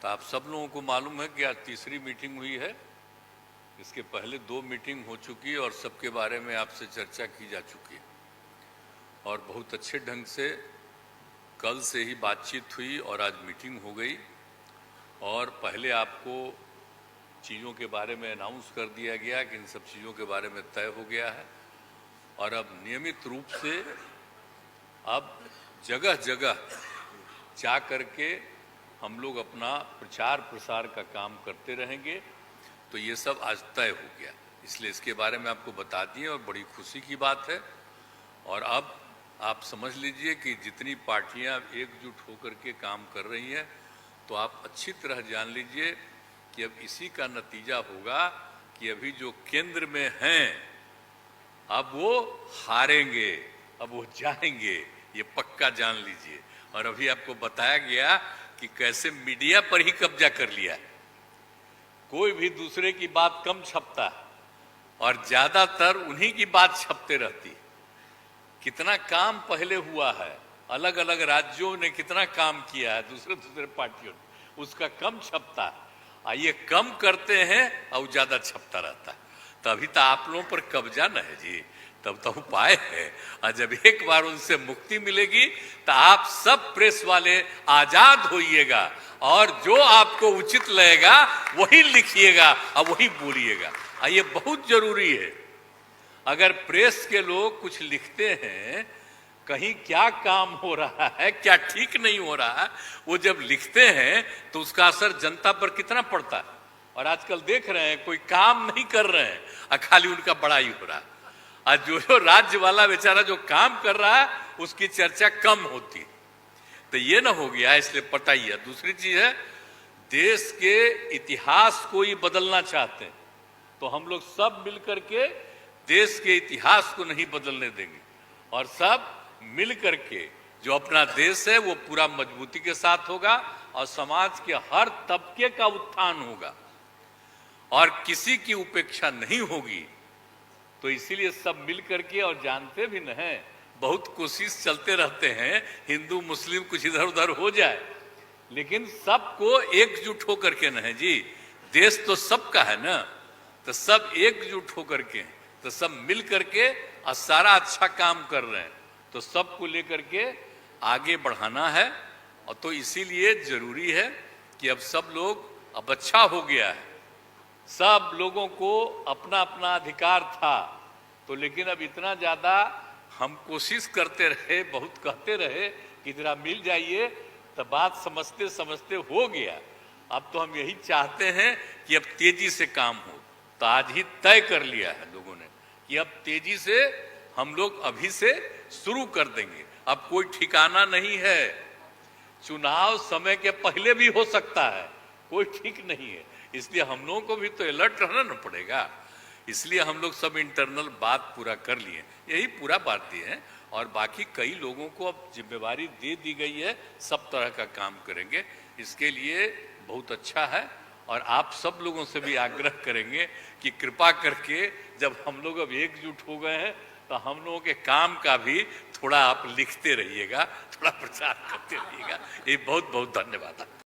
तो आप सब लोगों को मालूम है कि आज तीसरी मीटिंग हुई है। इसके पहले 2 मीटिंग हो चुकी है और सबके बारे में आपसे चर्चा की जा चुकी है और बहुत अच्छे ढंग से कल से ही बातचीत हुई और आज मीटिंग हो गई। और पहले आपको चीज़ों के बारे में अनाउंस कर दिया गया कि इन सब चीज़ों के बारे में तय हो गया है और अब नियमित रूप से अब जगह जगह जा करके हम लोग अपना प्रचार प्रसार का काम करते रहेंगे। तो ये सब आज तय हो गया, इसलिए इसके बारे में आपको बता दिए और बड़ी खुशी की बात है। और अब आप समझ लीजिए कि जितनी पार्टियां एकजुट होकर के काम कर रही हैं, तो आप अच्छी तरह जान लीजिए कि अब इसी का नतीजा होगा कि अभी जो केंद्र में हैं अब वो हारेंगे, अब वो जाएंगे, ये पक्का जान लीजिए। और अभी आपको बताया गया कि कैसे मीडिया पर ही कब्जा कर लिया है, कोई भी दूसरे की बात कम छपता है और ज्यादातर उन्हीं की बात छपते रहती है। कितना काम पहले हुआ है, अलग अलग राज्यों ने कितना काम किया है, दूसरे दूसरे पार्टियों ने, उसका कम छपता है। ये कम करते हैं और ज्यादा छपता रहता है। तभी तो आप लोगों पर कब्जा न है जी, तब तो उपाय है। और जब एक बार उनसे मुक्ति मिलेगी तो आप सब प्रेस वाले आजाद होइएगा और जो आपको उचित लगेगा वही लिखिएगा और वही बोलिएगा। ये बहुत जरूरी है। अगर प्रेस के लोग कुछ लिखते हैं, कहीं क्या काम हो रहा है, क्या ठीक नहीं हो रहा है, वो जब लिखते हैं तो उसका असर जनता पर कितना पड़ता है। और आजकल देख रहे हैं कोई काम नहीं कर रहे हैं और खाली उनका बड़ाई हो रहा है। आज जो राज्य वाला बेचारा जो काम कर रहा है उसकी चर्चा कम होती है। तो ये ना हो गया, इसलिए पता ही है। दूसरी चीज है, देश के इतिहास को ही बदलना चाहते हैं तो हम लोग सब मिलकर के देश के इतिहास को नहीं बदलने देंगे और सब मिल करके जो अपना देश है वो पूरा मजबूती के साथ होगा और समाज के हर तबके का उत्थान होगा और किसी की उपेक्षा नहीं होगी। तो इसीलिए सब मिल करके, और जानते भी न हैं, बहुत कोशिश चलते रहते हैं हिंदू मुस्लिम कुछ इधर उधर हो जाए, लेकिन सबको एकजुट होकर के न है जी, देश तो सबका है ना, तो सब एकजुट होकर के, तो सब मिल करके और सारा अच्छा काम कर रहे हैं, तो सबको लेकर के आगे बढ़ाना है। और तो इसीलिए जरूरी है कि अब सब लोग, अब अच्छा हो गया है, सब लोगों को अपना अपना अधिकार था, तो लेकिन अब इतना ज्यादा हम कोशिश करते रहे, बहुत कहते रहे कि जरा मिल जाइए, तो बात समझते समझते हो गया। अब तो हम यही चाहते हैं कि अब तेजी से काम हो। तो आज ही तय कर लिया है लोगों ने कि अब तेजी से हम लोग अभी से शुरू कर देंगे। अब कोई ठिकाना नहीं है, चुनाव समय के पहले भी हो सकता है, कोई ठीक नहीं है। इसलिए हम लोगों को भी तो अलर्ट रहना न पड़ेगा। इसलिए हम लोग सब इंटरनल बात पूरा कर लिए, यही पूरा बात दिए हैं। और बाकी कई लोगों को अब जिम्मेवारी दे दी गई है, सब तरह का काम करेंगे। इसके लिए बहुत अच्छा है और आप सब लोगों से भी आग्रह करेंगे कि कृपा करके जब हम लोग अब एकजुट हो गए हैं तो हम लोगों के काम का भी थोड़ा आप लिखते रहिएगा, थोड़ा प्रचार करते रहिएगा। ये बहुत बहुत धन्यवाद।